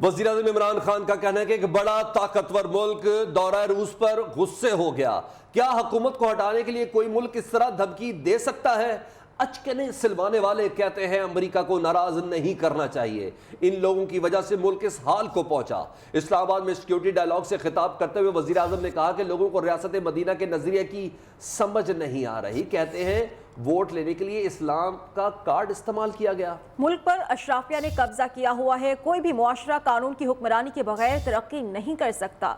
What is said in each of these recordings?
वज़ीर-ए-आज़म इमरान खान का कहना है कि एक बड़ा ताकतवर मुल्क दौरा रूस पर गुस्से हो गया। क्या हुकूमत को हटाने के लिए कोई मुल्क इस तरह धमकी दे सकता है? अचकने सिलवाने वाले कहते हैं अमेरिका को नाराज नहीं करना चाहिए, इन लोगों की वजह से मुल्क इस हाल को पहुंचा। इस्लामाबाद में सिक्योरिटी डायलॉग से खिताब करते हुए वज़ीर आज़म ने कहा कि लोगों को रियासत मदीना के नजरिए की समझ नहीं आ रही। कहते हैं वोट लेने के लिए इस्लाम का कार्ड इस्तेमाल किया गया। मुल्क पर अशराफिया ने कब्जा किया हुआ है, कोई भी मुआशरा कानून की हुक्मरानी के बगैर तरक्की नहीं कर सकता।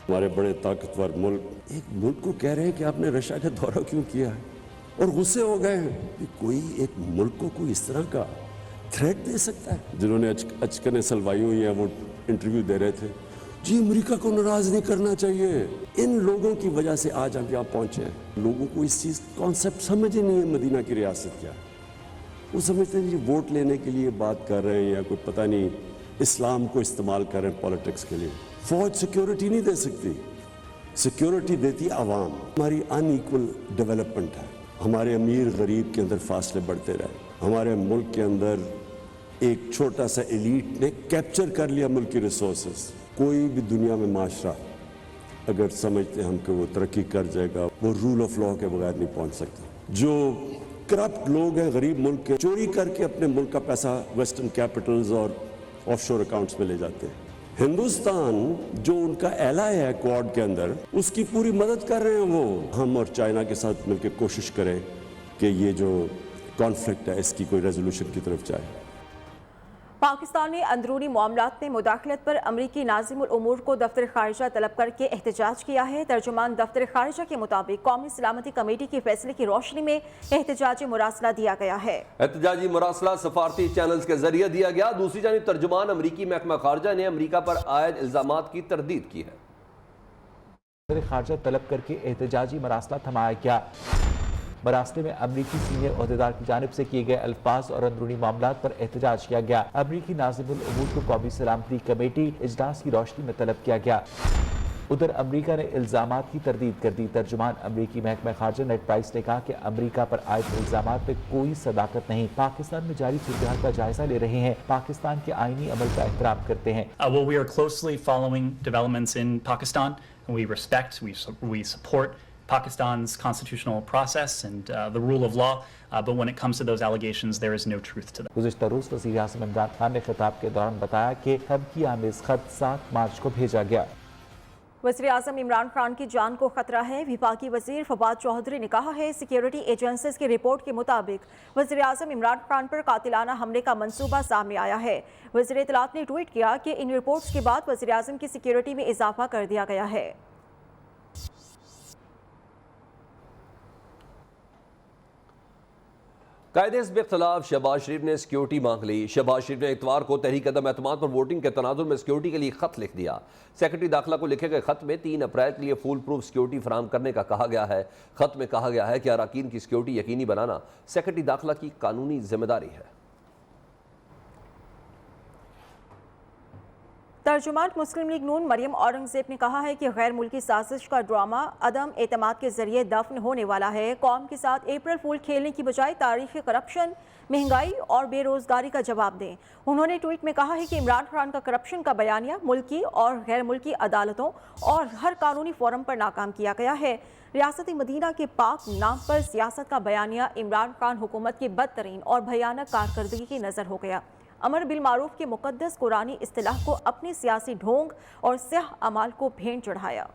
हमारे बड़े ताकतवर मुल्क एक मुल्क को कह रहे हैं कि आपने रशिया का दौरा क्यों किया है, और गुस्से हो गए हैं कि कोई एक मुल्क को कोई इस तरह का थ्रेट दे सकता है। जिन्होंने अचकने सलवाई हुई है वो इंटरव्यू दे रहे थे, जी अमेरिका को नाराज नहीं करना चाहिए। इन लोगों की वजह से आज हम यहाँ पहुंचे हैं। लोगों को इस चीज कॉन्सेप्ट समझ ही नहीं है मदीना की रियासत क्या है। वो समझते हैं जी वोट लेने के लिए बात कर रहे हैं या कोई पता नहीं इस्लाम को इस्तेमाल कर रहे हैं पॉलिटिक्स के लिए। फौज सिक्योरिटी नहीं दे सकती, सिक्योरिटी देती आवाम। हमारी अनइक्वल डेवलपमेंट है, हमारे अमीर गरीब के अंदर फासले बढ़ते रहे। हमारे मुल्क के अंदर एक छोटा सा एलीट ने कैप्चर कर लिया मुल्क की रिसोर्सेज। कोई भी दुनिया में माशरा अगर समझते हम कि वो तरक्की कर जाएगा, वो रूल ऑफ लॉ के बगैर नहीं पहुंच सकता। जो करप्ट लोग हैं गरीब मुल्क के, चोरी करके अपने मुल्क का पैसा वेस्टर्न कैपिटल्स और ऑफशोर अकाउंट्स में ले जाते हैं। हिंदुस्तान जो उनका एलाय है क्वाड के अंदर, उसकी पूरी मदद कर रहे हैं वो। हम और चाइना के साथ मिलकर कोशिश करें कि ये जो कॉन्फ्लिक्ट है इसकी कोई रेजोल्यूशन की तरफ जाए। पाकिस्तान ने अंदरूनी मामलात में मुदाखलत पर अमरीकी नाज़िमुल उमूर को दफ्तर खारिजा तलब करके एहतजाज किया है। तर्जुमान दफ्तर खारिजा के मुताबिक कौमी सलामती कमेटी के फैसले की रोशनी में एहतजाजी मुरासला दिया गया है। एहतजाजी मुरासला सफारती चैनल्स के जरिए दिया गया। दूसरी जानिब तर्जुमान अमरीकी महकमा खारजा ने अमरीका पर आयद इल्जामात की तरदीद की है। दफ्तर खारजा तलब करके एहतजाजी मुरासला थमाया गया। मरासले में अमरीकी सीनियर अहदेदार की जानिब से किए गए अल्फाज और अंदरूनी मामलात पर एहतजाज किया गया। अमरीकी नाज़िमुल उमूर को कौमी सलामती कमेटी इजलास की रोशनी में तलब किया गया। उधर अमरीका ने इल्जामात की तरदीद कर दी। तर्जुमान अमरीकी महकमा खारजा नेड प्राइस ने कहा कि अमरीका पर आयद इल्जामात में कोई सदाकत नहीं। पाकिस्तान में जारी सूरत का जायजा ले रहे हैं, पाकिस्तान के आईनी अमल का एहतराम करते हैं। Well, we are closely following developments in Pakistan, and we respect, we support Pakistan's constitutional process and the rule of law, but when it comes to those allegations, there is no truth to them. गुज़िश्ता रोज़ वज़ीर आज़म इमरान खान ने खिताब के दौरान बताया कि धमकी आमेज़ खत 7 मार्च को भेजा गया। वज़ीर आज़म इमरान खान की जान को खतरा है। विफाकी वज़ीर फवाद चौधरी ने कहा है सिक्योरिटी एजेंसीज की रिपोर्ट के मुताबिक वज़ीर आज़म इमरान खान पर कातिलाना हमले का मंसूबा सामने आया है। वज़ीर इत्तलात ने ट्वीट किया कि इन रिपोर्ट्स के बाद वज़ीर आज़म की सिक्योरिटी में इजाफा कर दिया गया है। कायदे खिलाफ शहबाज शरीफ ने सिक्योरिटी मांग ली। शहबाज शरीफ ने इतवार को तहरीक अदम एतमाद पर वोटिंग के तनाजुर में सिक्योरिटी के लिए खत लिख दिया। सेक्रेटरी दाखिला को लिखे गए खत में 3 अप्रैल के लिए फुल प्रूफ सिक्योरिटी फराहम करने का कहा गया है। खत में कहा गया है कि अरकान की सिक्योरिटी यकीनी बनाना सेक्रेटरी दाखिला की कानूनी जिम्मेदारी है। तर्जुमान मुस्लिम लीग नून मरियम औरंगजेब ने कहा है कि गैर मुल्की साजिश का ड्रामा अदम एतमाद के जरिए दफन होने वाला है। कौम के साथ अप्रैल फूल खेलने की बजाय तारीखी करप्शन, महंगाई और बेरोजगारी का जवाब दें। उन्होंने ट्वीट में कहा है कि इमरान खान का करप्शन का बयानिया मुल्की और गैर मुल्की अदालतों और हर कानूनी फोरम पर नाकाम किया गया है। रियासत मदीना के पाक नाम पर सियासत का बयानिया इमरान खान हुकूमत की बदतरीन और भयानक कारकर्दगी की नज़र हो गया। अमर बिल मारूफ के मुकद्दस कुरानी इस्तिलाह को अपने सियासी ढोंग और स्याह अमाल को भेंट चढ़ाया।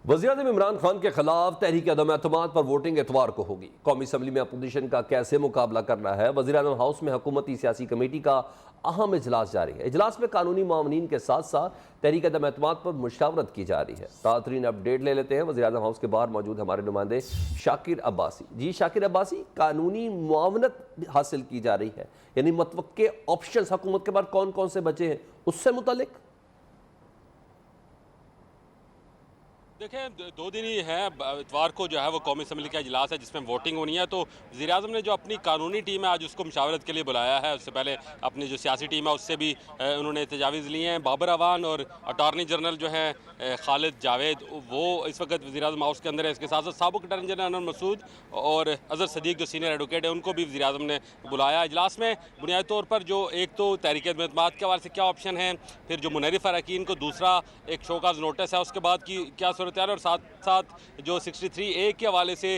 वज़ीर-ए-आज़म इमरान खान के खिलाफ तहरीक अदम एतमाद पर वोटिंग इतवार को होगी। कौमी असम्बली में अपोजिशन का कैसे मुकाबला करना है, वज़ीर-ए-आज़म हाउस में हुकूमती सियासी कमेटी का अहम इजलास जारी है। इजलास में कानूनी मामलीन के साथ साथ तहरीक अदम एतमाद पर मुशावरत की जा रही है। ताज़रीन अपडेट ले लेते हैं। वज़ीर-ए-आज़म हाउस के बाहर मौजूद हमारे नुमाइंदे शाकिर अब्बासी। जी शाकिर अब्बासी, कानूनी मुआवनत हासिल की जा रही है, यानी मतवक्के ऑप्शन हुकूमत के बाद कौन कौन से बचे हैं उससे मुतल्लिक? देखें, 2 दिन ही हैं, इतवार को जो है वो कौमी असम्बली का इजलास है जिसमें वोटिंग होनी है। तो वज़ीर-ए-आज़म ने जो अपनी कानूनी टीम है आज उसको मुशावरत के लिए बुलाया है। उससे पहले अपनी जो सियासी टीम है उससे भी उन्होंने तजावीज़ लिए हैं। बाबर अवान और अटॉर्नी जनरल जो हैं खालिद जावेद, वो इस वक्त वज़ीर-ए-आज़म हाउस के अंदर है। इसके साथ साथ साबिक़ अटॉर्नी जनरल अनवर मसूद और अज़हर सदीक़ जो सीनियर एडवोकेट है उनको भी वज़ीर-ए-आज़म ने बुलाया। इजलास में बुनियादी तौर पर जो एक तो तहरीक एतमाद के हवाले से क्या ऑप्शन है, फिर जो मुनरिफ़ अरकान को दूसरा एक शोकाज़ नोटिस है उसके बाद की क्या सूरत है, और साथ साथ जो 63A के हवाले से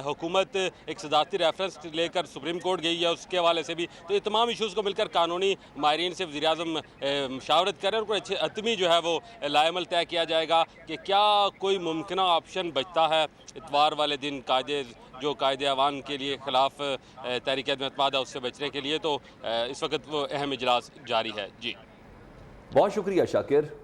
हुकूमत एक सदारती रेफरेंस लेकर सुप्रीम कोर्ट गई है उसके हवाले से भी। तो ये तमाम इशूज़ को मिलकर कानूनी माहिरीन से वज़ीर-ए-आज़म मुशावरत करें और कोई अच्छे हतमी जो है वो लाएमल तय किया जाएगा कि क्या कोई मुमकिन ऑप्शन बचता है इतवार वाले दिन कायदे अवान के लिए ख़िलाफ़ तहरीक एतमाद है उससे बचने के लिए। तो इस वक्त वो अहम इजलास जारी है। जी बहुत शुक्रिया शाकिर।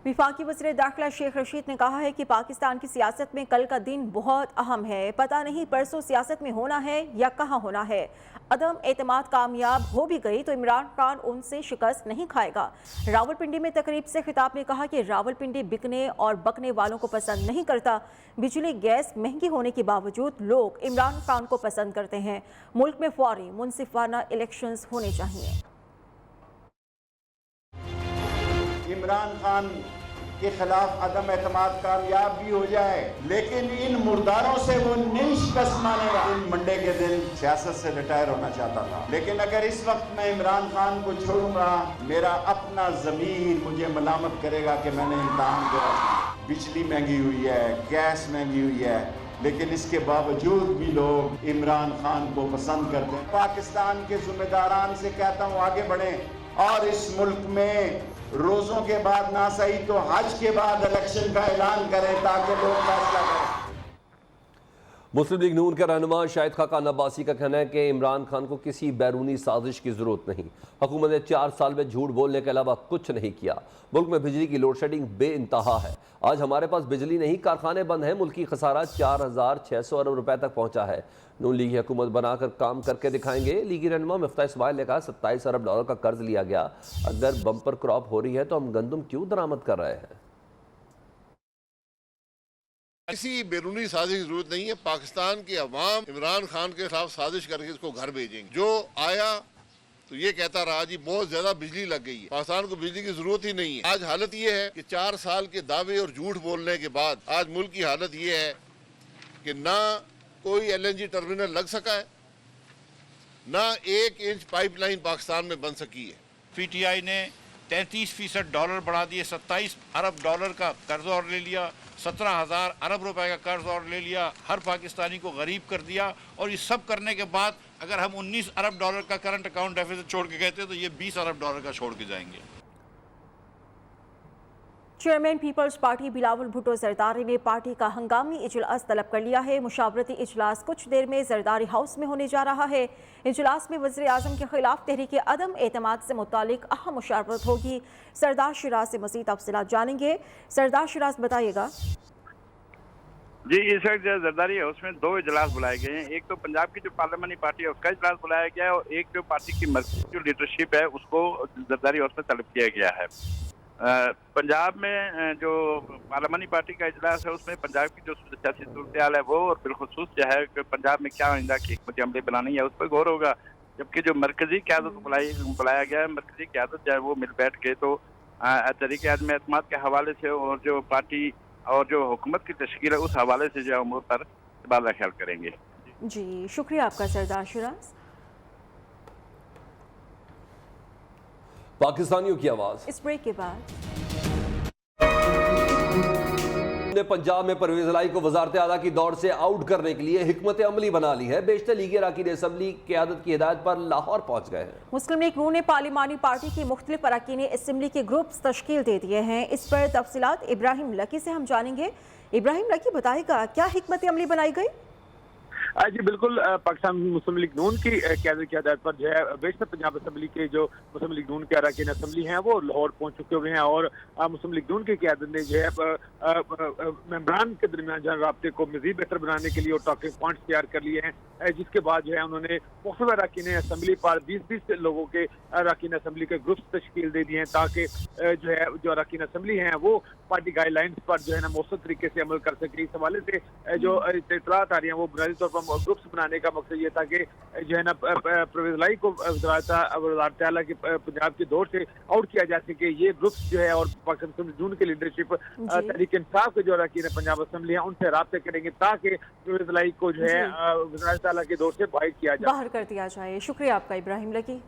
विफाकी वज़ीर दाखिला शेख रशीद ने कहा है कि पाकिस्तान की सियासत में कल का दिन बहुत अहम है। पता नहीं परसों सियासत में होना है या कहाँ होना है। अदम एतमाद कामयाब हो भी गई तो इमरान खान उनसे शिकस्त नहीं खाएगा। रावलपिंडी में तकरीब से खिताब में कहा कि रावलपिंडी बिकने और बकने वालों को पसंद नहीं करता। बिजली गैस महंगी होने के बावजूद लोग इमरान खान को पसंद करते हैं। मुल्क में फौरी मुनसिफाना इलेक्शंस होने चाहिए। इमरान खान के खिलाफ अदम एतमाद कामयाब भी हो जाए, लेकिन इन मुर्दारों से वो नहीं शिकस्त मानेगा। इन मंडे के दिन सियासत से रिटायर होना चाहता था, लेकिन अगर इस वक्त मैं इमरान खान को छोड़ूंगा, मेरा अपना ज़मीर मुझे मलामत करेगा कि मैंने इम्तहान करा। बिजली महंगी हुई है, गैस महंगी हुई है, लेकिन इसके बावजूद भी लोग इमरान खान को पसंद करते हैं। पाकिस्तान के जिम्मेदारान से कहता हूँ आगे बढ़ें और इस मुल्क में रोज़ों के बाद ना सही तो हज के बाद इलेक्शन का ऐलान करें ताकि लोग फैसला करें। मुस्लिम लीग नून के रहनुमा शाहिद खाकान अब्बासी का कहना है कि इमरान खान को किसी बैरूनी साजिश की जरूरत नहीं। हुकूमत ने 4 साल में झूठ बोलने के अलावा कुछ नहीं किया। मुल्क में बिजली की लोड शेडिंग बेइंतहा है। आज हमारे पास बिजली नहीं, कारखाने बंद हैं। मुल्की खसारा 4600 अरब रुपए तक पहुंचा है। नून लीग हुकूमत बनाकर काम करके दिखाएंगे। लीगी रहनुमा मिफ्ता इस्माइल ने कहा 27 अरब डॉलर का कर्ज लिया गया। अगर बम्पर क्रॉप हो रही है तो हम गंदम क्यों दरामद कर रहे हैं। किसी बैरूनी साजिश की जरूरत नहीं है। पाकिस्तान की अवाम इमरान खान के खिलाफ साजिश करके इसको घर भेजेंगे। जो आया तो ये कहता रहा जी बहुत ज्यादा बिजली लग गई है, पाकिस्तान को बिजली की जरूरत ही नहीं है। आज हालत ये है कि 4 साल के दावे और झूठ बोलने के बाद आज मुल्क की हालत ये है कि ना कोई LNG टर्मिनल लग सका है, ना 1 इंच पाइपलाइन पाकिस्तान में बन सकी है। PTI ने 33% डॉलर बढ़ा दिए, 27 अरब डॉलर का कर्ज और ले लिया, 17,000 अरब रुपए का कर्ज और ले लिया, हर पाकिस्तानी को गरीब कर दिया। और ये सब करने के बाद अगर हम 19 अरब डॉलर का करंट अकाउंट डेफिसिट छोड़ के कहते हैं तो ये 20 अरब डॉलर का छोड़ के जाएंगे। Chairman Peoples Party Bilawal Bhutto Zardari ने पार्टी का हंगामी इजलास तलब कर लिया है। मुशावरती इजलास कुछ देर में जरदारी हाउस में होने जा रहा है। इजलास में वज़ीर आज़म के खिलाफ तहरीक अदम एतमाद से मुतालिक अहम मुशावरत होगी। सरदार शिराज से मज़ीद तफसीलात जानेंगे। सरदार शिराज बताइएगा। जी, इस वक्त जरदारी हाउस में 2 इजलास बुलाए गए हैं। एक तो पंजाब की जो पार्लियामानी पार्टी है उसका इजलास बुलाया गया है और एक जो पार्टी की मर्कज़ी जो लीडरशिप है उसको जरदारी हाउस में तलब किया गया है। पंजाब में जो पार्लियामानी पार्टी का इजलास है उसमें पंजाब की जो सियासी सूरत हाल है वो और बिलखुसूस जो है कि पंजाब में क्या आइंदा की हिकमत अमली बनानी है उस पर गौर होगा। जबकि जो मरकजी क़यादत बुलाया गया है, मरकजी क़यादत जो है वो मिल बैठ के तो तहरीक अदम एतमाद के हवाले से और जो पार्टी और जो हुकूमत की तश्कील है उस हवाले से जो उमूर पर तबादला ख्याल करेंगे। जी शुक्रिया आपका सरदार शिराज। पाकिस्तानियों की आवाज इस ब्रेक के बाद ने पंजाब में परवेज लाई को वजारत आला की दौड़ से आउट करने के लिए हिकमत अमली बना ली है। बेशतर लीगी अरकान असम्बली क़यादत की हिदायत पर लाहौर पहुंच गए हैं। मुस्लिम लीग नून ने पार्लिमानी पार्टी की मुख्तलिफ अरकान असम्बली के ग्रुप्स तश्कील दे दिए हैं। इस पर तफसीलात इब्राहिम लकी से हम जानेंगे। इब्राहिम लकी बताएगा क्या हिकमत अमली बनाई गई। जी बिल्कुल, पाकिस्तान मुस्लिम लीग नून की क़यादत की हिदायत पर जो है बेशतर पंजाब असम्बली के जो मुस्लिम लीग नून के अरकान असम्बली हैं वो लाहौर पहुंच चुके हुए हैं और मुस्लिम लीग नून की क़यादत ने जो है मेंबरान के दरमियान जो राब्ते को मज़ीद बेहतर बनाने के लिए और टॉकिंग पॉइंट्स तैयार कर लिए हैं। जिसके बाद जो है उन्होंने मुख्तलिफ अरकान असम्बली पर 20-20 लोगों के अरकान असम्बली के ग्रुप्स तश्कील दे दिए हैं ताकि जो है जो अरकान असम्बली हैं वो पार्टी गाइडलाइंस पर जो है ना मौसम तरीके से अमल कर सके। इस हवाले से जो इत्तलात आ रही हैं वो बुनियादी तौर पर ग्रुप्स बनाने का मकसद ये था कि जो है ना परवेज़ लाई को वज़ारत आला के पंजाब के दौर से आउट किया जा सके। ये ग्रुप्स जो है और पाकिस्तान मुस्लिम लीग नून की लीडरशिप तहरीक इंसाफ के जो अरकान पंजाब असम्बली है उनसे राब्ते करेंगे ताकि परवेज़ लाई को जो है वज़ारत आला के दौर से बाहर किया जाए, बाहर कर दिया जाए। शुक्रिया आपका इब्राहिम लकी।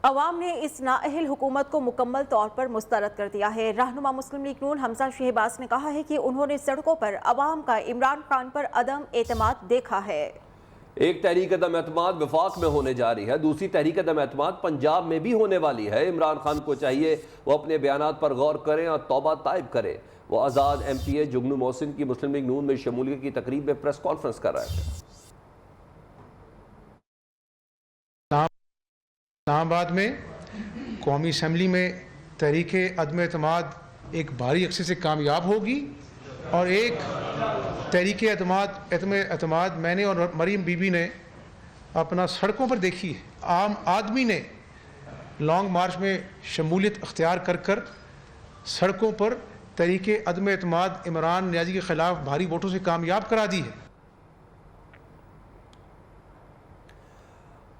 अवाम ने इस नाअहल हुकूमत को मुकम्मल तौर पर मुस्तरद कर दिया है। रहनुमा मुस्लिम लीग नून हमजा शहबाज ने कहा है कि उन्होंने सड़कों पर अवाम का इमरान खान पर अदम एतमाद देखा है। एक तहरीक अदम एतमाद वफाक में होने जा रही है, दूसरी तहरीक अदम एतमाद पंजाब में भी होने वाली है। इमरान खान को चाहिए वो अपने बयानात पर गौर करें और तौबा ताइब करें। वो आज़ाद MPA जुगनू मोहसिन की मुस्लिम लीग नून में शमूलियत की तकरीब में प्रेस कॉन्फ्रेंस कर रहे थे। इस्लामाबाद में कौमी असम्बली में तहरीक अदम एतमाद एक भारी अक्से से कामयाब होगी और एक तहरीक एतमाद मैंने और मरीम बीबी ने अपना सड़कों पर देखी है। आम आदमी ने लॉन्ग मार्च में शमूलियत अख्तियार कर कर सड़कों पर तहरीक अदम एतमाद इमरान नियाज़ी के ख़िलाफ़ भारी वोटों से कामयाब करा दी है।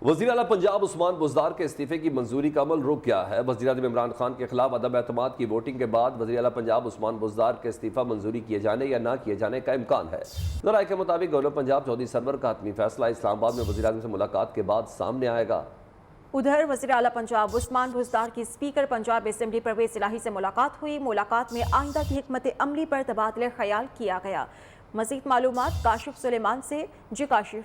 वज़ीर आला पंजाब उस्मान बुज़दार के इस्तीफे की मंजूरी का अमल रुक गया है। वज़ीर आज़म इमरान खान के खिलाफ अदम एतमाद की वोटिंग के बाद वज़ीर आला पंजाब उस्मान बुज़दार के इस्तीफा मंजूरी किए जाने या ना किए जाने का इम्कान है। ज़राए के मुताबिक गवर्नर पंजाब चौधरी सरवर का हतमी फैसला इस्लामाबाद में वज़ीर आज़म से मुलाकात के बाद सामने आएगा। उधर वज़ीर आला पंजाब उस्मान बुज़दार की स्पीकर पंजाब असेंबली परवेज़ इलाही से मुलाकात हुई। मुलाकात में आइंदा की हिकमत अमली पर तबादला ख्याल किया गया। मज़ीद मालूमात काशिफ सुलेमान से। जी काशिफ।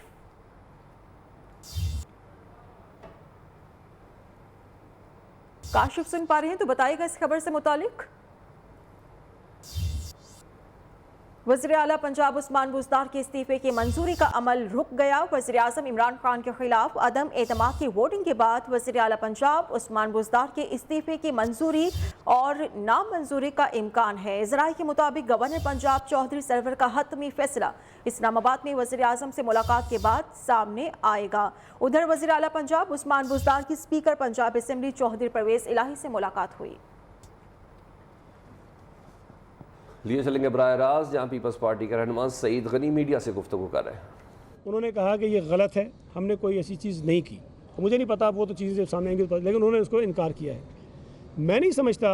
काशिफ सुन पा रहे हैं तो बताइएगा इस खबर से मुतालिक। वज़ीर आला पंजाब उस्मान बुज़दार के इस्तीफे की मंजूरी का अमल रुक गया। वज़ीर आज़म इमरान खान के खिलाफ अदम एतमाद की वोटिंग के बाद वज़ीर आला पंजाब उस्मान बुज़दार के इस्तीफे की मंजूरी और नामंजूरी का इम्कान है। ज़राए के मुताबिक गवर्नर पंजाब चौधरी सरवर का हतमी फैसला इस्लामाबाद में वज़ीर आज़म से मुलाकात के बाद सामने आएगा। उधर वज़ीर आला पंजाब उस्मान बुज़दार की स्पीकर पंजाब असेंबली चौधरी परवेज़ इलाही से मुलाकात हुई। लिए चलेंगे बराह रास्त जहाँ पीपल्स पार्टी के रहनुमा सईद गनी मीडिया से गुफ्तगू कर रहे हैं। उन्होंने कहा कि ये गलत है, हमने कोई ऐसी चीज़ नहीं की। मुझे नहीं पता वो तो चीज़ें जब सामने आएंगी, लेकिन उन्होंने उसको इनकार किया है। मैं नहीं समझता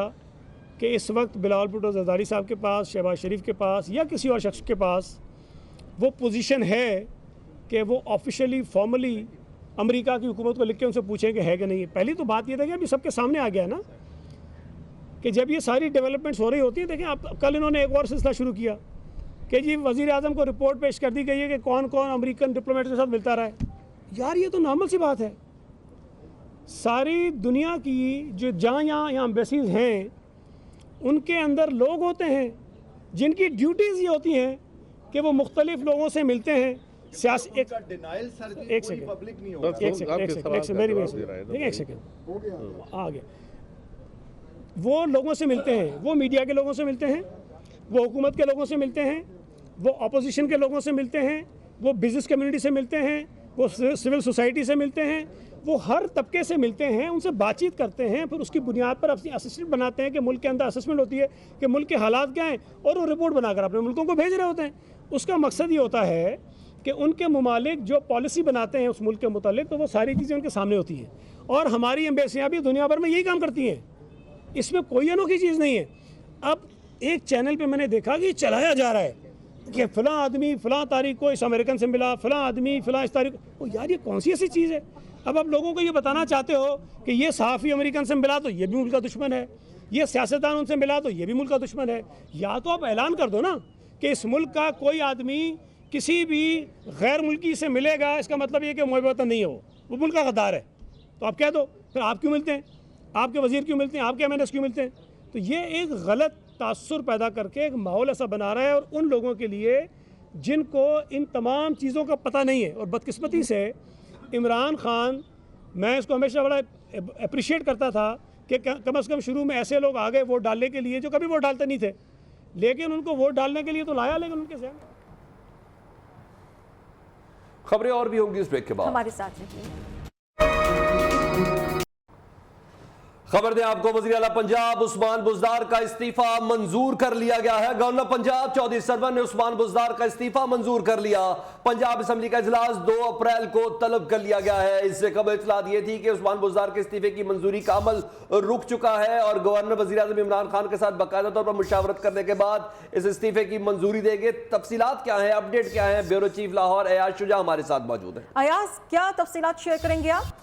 कि इस वक्त बिलावल भुट्टो ज़रदारी साहब के पास, शहबाज शरीफ के पास या किसी और शख्स के पास वो पोजीशन है कि वो ऑफिशियली फॉर्मली अमेरिका की हुकूमत को लिख के उनसे पूछें कि है कि नहीं। पहली तो बात ये था कि अभी सबके सामने आ गया ना कि जब ये सारी डेवलपमेंट्स हो रही होती हैं। देखें आप, कल इन्होंने एक और सिलसिला शुरू किया कि जी वज़ीर आज़म को रिपोर्ट पेश कर दी गई है कि कौन कौन अमेरिकन डिप्लोमेट के साथ मिलता रहा है। यार ये तो नॉर्मल सी बात है। सारी दुनिया की जो जहाँ यहाँ एम्बेसीज हैं उनके अंदर लोग होते हैं जिनकी ड्यूटीज़ ये होती हैं कि वो मुख्तलिफ लोगों से मिलते हैं। एक सेकेंड आगे वो लोगों से मिलते हैं, वो मीडिया के लोगों से मिलते हैं, वो हुकूमत के लोगों से मिलते हैं, वो अपोजिशन के लोगों से मिलते हैं, वो बिज़नेस कम्युनिटी से मिलते हैं, वो सिविल सोसाइटी से मिलते हैं, वो हर तबके से मिलते हैं, उनसे बातचीत करते हैं। फिर उसकी बुनियाद पर अपनी असेसमेंट बनाते हैं कि मुल्क के अंदर असेसमेंट होती है कि मुल्क के हालात क्या हैं और वो रिपोर्ट बनाकर अपने मुल्कों को भेज रहे होते हैं। उसका मकसद ये होता है कि उनके मुमालिक जो पॉलिसी बनाते हैं उस मुल्क के मुतालिक, तो वो सारी चीज़ें उनके सामने होती हैं। और हमारी एम्बेसियाँ भी दुनिया भर में यही काम करती हैं, इसमें कोई अनोखी चीज़ नहीं है। अब एक चैनल पे मैंने देखा कि चलाया जा रहा है कि फ़लाँ आदमी फ़लाँ तारीख को इस अमेरिकन से मिला, फ़लाँ आदमी फ़लाँ इस तारीख को। यार ये कौन सी ऐसी चीज़ है? अब आप लोगों को ये बताना चाहते हो कि ये सहाफ़ी अमेरिकन से मिला तो ये भी मुल्क का दुश्मन है, ये सियासतदान उनसे मिला तो ये भी मुल्क का दुश्मन है। या तो आप ऐलान कर दो ना कि इस मुल्क का कोई आदमी किसी भी गैर मुल्की से मिलेगा, इसका मतलब ये कि मुहब्बत नहीं है, वो मुल्क का गद्दार है। तो आप कह दो। फिर आप क्यों मिलते हैं, आपके वज़ीर क्यों मिलते हैं, आपके MNS क्यों मिलते हैं? तो ये एक गलत तासुर पैदा करके एक माहौल ऐसा बना रहा है और उन लोगों के लिए जिनको इन तमाम चीज़ों का पता नहीं है। और बदकिस्मती से इमरान खान, मैं इसको हमेशा बड़ा अप्रिशिएट करता था कि कम से कम शुरू में ऐसे लोग आ गए वोट डालने के लिए जो कभी वोट डालते नहीं थे, लेकिन उनको वोट डालने के लिए तो लाया, लेकिन उनके जहन खबरें और भी होंगी इस ब्रेक के बाद। हमारे साथ रहिए। खबर दें आपको, वज़ीर आला पंजाब उस्मान बुज़दार का इस्तीफा मंजूर कर लिया गया है। गवर्नर पंजाब चौधरी सरवर ने उस्मान बुज़दार का इस्तीफा मंजूर कर लिया। पंजाब असम्बली का इजलास 2 अप्रैल को तलब कर लिया गया है। इससे कबल इतला दी थी कि उस्मान बुज़दार के इस्तीफे की मंजूरी का अमल रुक चुका है और गवर्नर वज़ीर आज़म इमरान खान के साथ बाकायदा तौर पर मुशावरत करने के बाद इस इस्तीफे की मंजूरी देंगे। तफसीलात क्या है, अपडेट क्या है, ब्यूरो चीफ लाहौर अयाज शुजा हमारे साथ मौजूद है। अयाज, क्या तफसीलात शेयर करेंगे आप?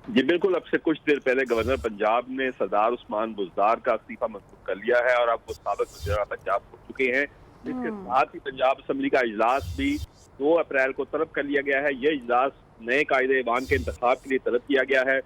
जी बिल्कुल, अब से कुछ देर पहले गवर्नर पंजाब ने सरदार उस्मान बुज़दार का इस्तीफा मंजूर कर लिया है और अब वो साबिक वज़ीर पंजाब हो चुके हैं। इसके साथ ही पंजाब असम्बली का इजलास भी 2 अप्रैल को तलब कर लिया गया है। यह इजलास नए कायदे-ए-ईमान के इंतखाब के लिए तलब किया गया है।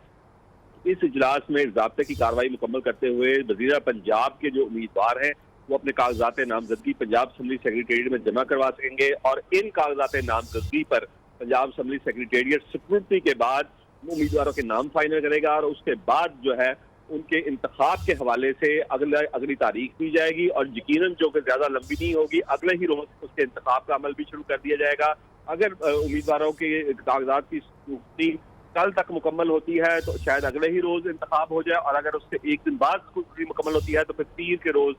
इस इजलास में ज़ाब्ते की कार्रवाई मुकम्मल करते हुए वज़ीर पंजाब के जो उम्मीदवार हैं वो अपने कागजात नामजदगी पंजाब असम्बली सेक्रेटेरिएट में जमा करवा सकेंगे और इन कागजात नामजदगी पर पंजाब असम्बली सेक्रेटेरिएट स्क्रूटनी के बाद उम्मीदवारों के नाम फाइनल करेगा और उसके बाद जो है उनके इंतखाब के हवाले से अगली तारीख दी जाएगी और यकीनन जो कि ज्यादा लंबी नहीं होगी, अगले ही रोज उसके इंतखाब का अमल भी शुरू कर दिया जाएगा। अगर उम्मीदवारों के कागजात की स्क्रूटनी कल तक मुकम्मल होती है तो शायद अगले ही रोज इंतखाब हो जाए और अगर उससे एक दिन बाद स्क्रूटनी मुकम्मल होती है तो फिर 3 के रोज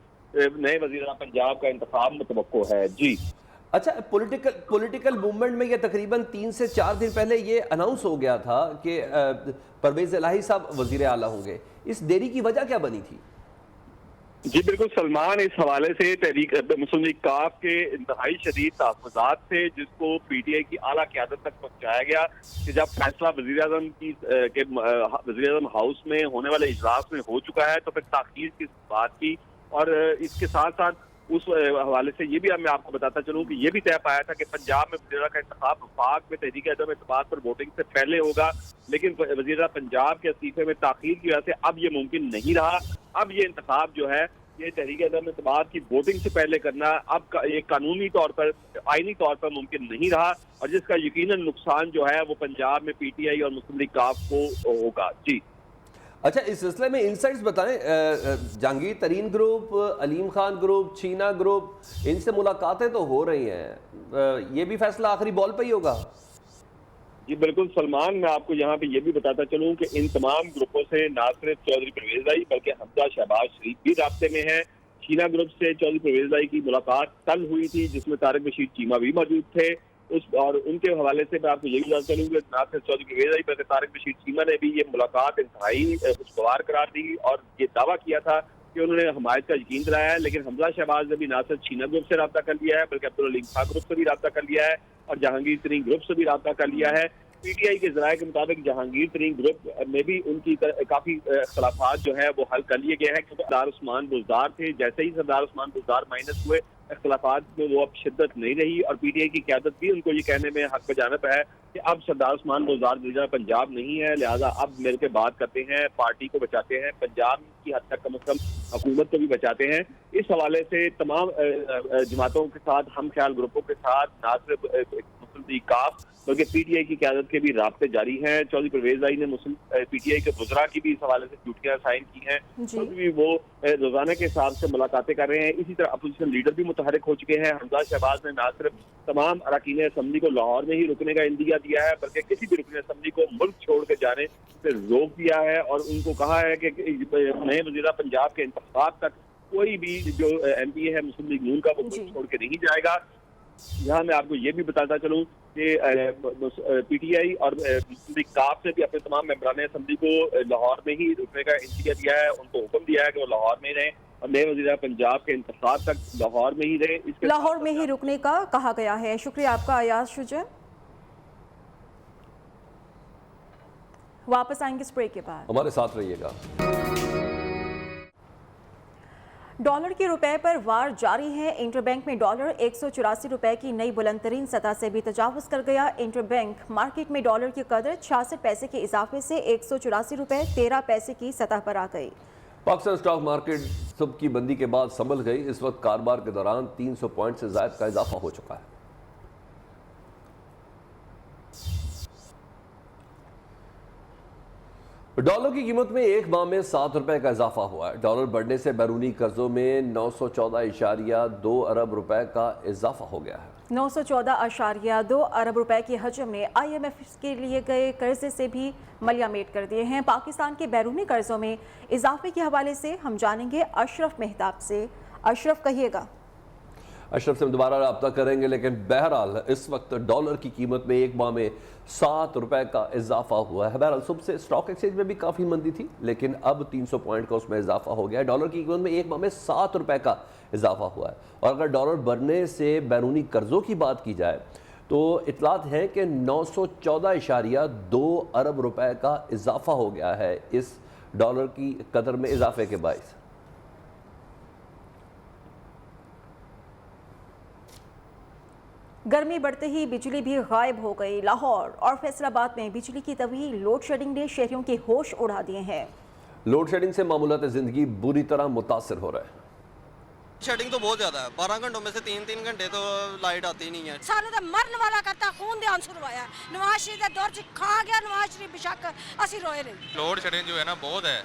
नए वज़ीर पंजाब का इंतखाब मुतवक्को है। जी अच्छा, पॉलिटिकल मूवमेंट में ये तकरीबन 3 से 4 दिन पहले ये अनाउंस हो गया था कि परवेज इलाही साहब वजीर आला होंगे। इस देरी की वजह क्या बनी थी? जी बिल्कुल, सलमान इस हवाले से तहरीक मुस्लिम लीग काफ के इंतहाई शदीद तहफ़्फ़ुज़ात से जिसको PTI की आला क़यादत तक पहुँचाया गया कि जब फैसला वज़ीर-ए-आज़म के वज़ीर-ए-आज़म हाउस में होने वाले इजलास में हो चुका है तो फिर ताख़ीर की बात की और इसके साथ साथ उस हवाले से ये भी मैं आपको बताता चलूं कि ये भी तय पाया था कि पंजाब में वज़ीर का इंतखाब वफाक में तहरीक अदम एतमाद पर वोटिंग से पहले होगा, लेकिन वज़ीर पंजाब के इस्तीफे में ताख़ीर की वजह से अब ये मुमकिन नहीं रहा। अब ये इंतखाब जो है ये तहरीक अदम एतमाद की वोटिंग से पहले करना अब एक कानूनी तौर पर, आईनी तौर पर मुमकिन नहीं रहा और जिसका यकीनन नुकसान जो है वो पंजाब में PTI और मुस्लिम लीग काफ को होगा। जी अच्छा, इस सिलसिले में इंसाइट्स बताएं। जहांगीर तरीन ग्रुप, अलीम खान ग्रुप, छीना ग्रुप, इनसे मुलाकातें तो हो रही हैं, ये भी फैसला आखिरी बॉल पे ही होगा? जी बिल्कुल सलमान, मैं आपको यहाँ पे ये भी बताता चलूँ कि इन तमाम ग्रुपों से ना सिर्फ चौधरी परवेज लाई बल्कि हमजा शहबाज शरीफ भी रास्ते में है। छीना ग्रुप से चौधरी परवेज लाई की मुलाकात कल हुई थी जिसमें तारिक बशीर चीमा भी मौजूद थे। और उनके हवाले से मैं आपको यही बताना चलूँगा ना सिर्फ चौधरी परवेज लाई बल्कि तारिक बशीर चीमा ने भी ये मुलाकात इंतहाई खुशगवार करार दी और ये दावा किया था कि उन्होंने हमायत का यकीन दिलाया है। लेकिन हमजा शहबाज ने भी ना सिर्फ छीना ग्रुप से रब्ता कर लिया है बल्कि अब्दुल अलीम खान ग्रुप से भी रब्ता कर लिया है और जहांगीर तरीन ग्रुप से भी रब्ता कर लिया है। PTI के ज़राए के मुताबिक जहांगीर तरीन ग्रुप में भी उनकी काफ़ी इख्तलाफात जो है वो हल कर लिए गए हैं क्योंकि सरदार उस्मान बुज़दार थे, जैसे ही सरदार उस्मान बुज़दार माइनस हुए इख्तलाफात में वो अब शिद्दत नहीं रही और PTI की क़यादत भी उनको ये कहने में हक बजानब है कि अब सरदार उस्मान बुज़दार वज़ीर पंजाब नहीं है, लिहाजा अब मिल के बात करते हैं, पार्टी को बचाते हैं, पंजाब की हद तक कम हुकूमत को भी बचाते हैं। इस हवाले से तमाम जमातों के साथ, हम ख्याल ग्रुपों के साथ ना सिर्फ मुस्लिम लीग काफ बल्कि PTI की क़यादत के भी राब्ते जारी हैं। चौधरी परवेज आई ने मुस्लिम PTI के वज़रा की भी इस हवाले से ड्यूटियाँ साइन की हैं, भी वो रोजाना के हिसाब से मुलाकातें कर रहे हैं। इसी तरह अपोजिशन लीडर भी मुतहरिक हो चुके हैं। हमजा शहबाज ने ना सिर्फ तमाम अरकान असम्बली को लाहौर में ही रुकने का इंदिया दिया है बल्कि किसी भी रुकन असम्बली को मुल्क छोड़ के जाने से रोक दिया है और उनको कहा है कि नए वज़ीर पंजाब के इंतखाब तक कोई भी जो MP है मुस्लिम लीग नून का वो मुल्क छोड़ के नहीं जाएगा। यहाँ मैं आपको ये भी बताता चलूँ कि PTI और मुस्लिम लीग काफ ने भी अपने तमाम मेंबरान असम्बली को लाहौर में ही रुकने का इंदिया दिया है, उनको हुक्म दिया है कि वो लाहौर में रहें और नए वज़ीर पंजाब के इंतखाब तक लाहौर में ही रहे। इसके लाहौर में ही रुकने का कहा गया है। शुक्रिया आपका अयाज शुजा। वापस आएंगे स्प्रे के बाद, हमारे साथ रहिएगा। डॉलर के रुपए पर वार जारी है। इंटरबैंक में डॉलर 184 रुपए की नई बुलंदतरीन सतह से भी तजावुज कर गया। इंटरबैंक मार्केट में डॉलर की कदर 66 पैसे के इजाफे से 184 रुपए 13 पैसे की सतह पर आ गई। पाकिस्तान स्टॉक मार्केट सुबह की बंदी के बाद संभल गई। इस वक्त कारोबार के दौरान 300 पॉइंट से ज्यादा का इजाफा हो चुका है। डॉलर की कीमत में एक माह में 7 रुपए का इजाफा हुआ है। डॉलर बढ़ने से बैरूनी कर्जों में 914.2 अरब रुपए का इजाफा हो गया है। 914.2 अरब रुपए की हजम ने IMF के लिए गए कर्जे से भी मलियामेट कर दिए हैं। पाकिस्तान के बैरूनी कर्जों में इजाफे के हवाले से हम जानेंगे अशरफ मेहताब से। अशरफ, कहिएगा। अशरफ से हम दोबारा रब्ता करेंगे, लेकिन बहरहाल इस वक्त डॉलर की कीमत में एक माह में 7 रुपए का इजाफा हुआ है। बहरहाल सुबह से स्टॉक एक्सचेंज में भी काफ़ी मंदी थी, लेकिन अब 300 पॉइंट का उसमें इजाफा हो गया है। डॉलर की कीमत में एक माह में 7 रुपए का इजाफा हुआ है। और अगर डॉलर बढ़ने से बैरूनी कर्जों की बात की जाए तो इतलात है कि 914.2 अरब रुपए का इजाफा हो गया है इस डॉलर की कदर में इजाफे के बायस। गर्मी बढ़ते ही बिजली भी गायब हो गई। लाहौर और फैसलाबाद में बिजली की तवील लोड शेडिंग ने शहरियों के होश उड़ा दिए हैं। लोड शेडिंग से मामूलात जिंदगी बुरी तरह मुतासर हो रहा है। शेडिंग तो बहुत ज्यादा है, 12 घंटों में से 3-3 घंटे तो लाइट आती नहीं है। सानू तो मरन वाला करता, खून दे आंसू रवाया। नवाज शरीफ के दौर च खा गया नवाज शरीफ, बेशक असि रोए नहीं। लोड शेडिंग जो है ना बहुत है,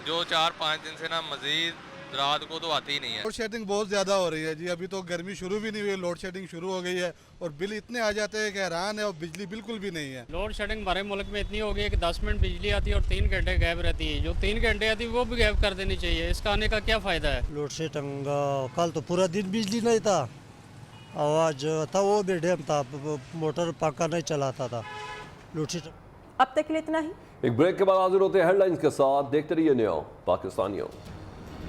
जो 4-5 दिन से ना मजीद रात को तो आती ही नहीं है। लोड शेडिंग बहुत ज़्यादा हो रही है जी। अभी तो गर्मी शुरू भी नहीं हुई, लोड शेडिंग शुरू हो गई है और बिल इतने आ जाते हैं कि हैरान है, और बिजली बिल्कुल भी नहीं है। लोड शेडिंग हमारे मुल्क में इतनी हो गई है कि 10 मिनट बिजली आती है और 3 घंटे गैप रहती है। जो 3 घंटे आती है वो भी गैप कर देनी चाहिए। इसका आने का क्या फ़ायदा है? लोड शेडिंग कल तो पूरा दिन बिजली नहीं था, आवाज़ था वो भी डैम था, मोटर पक्का नहीं चलाता था। Load shedding. अब तक के लिए इतना ही। एक ब्रेक के बाद हाजिर होते हैं हेडलाइंस के साथ। देखते रहिए न्यू पाकिस्तानियों।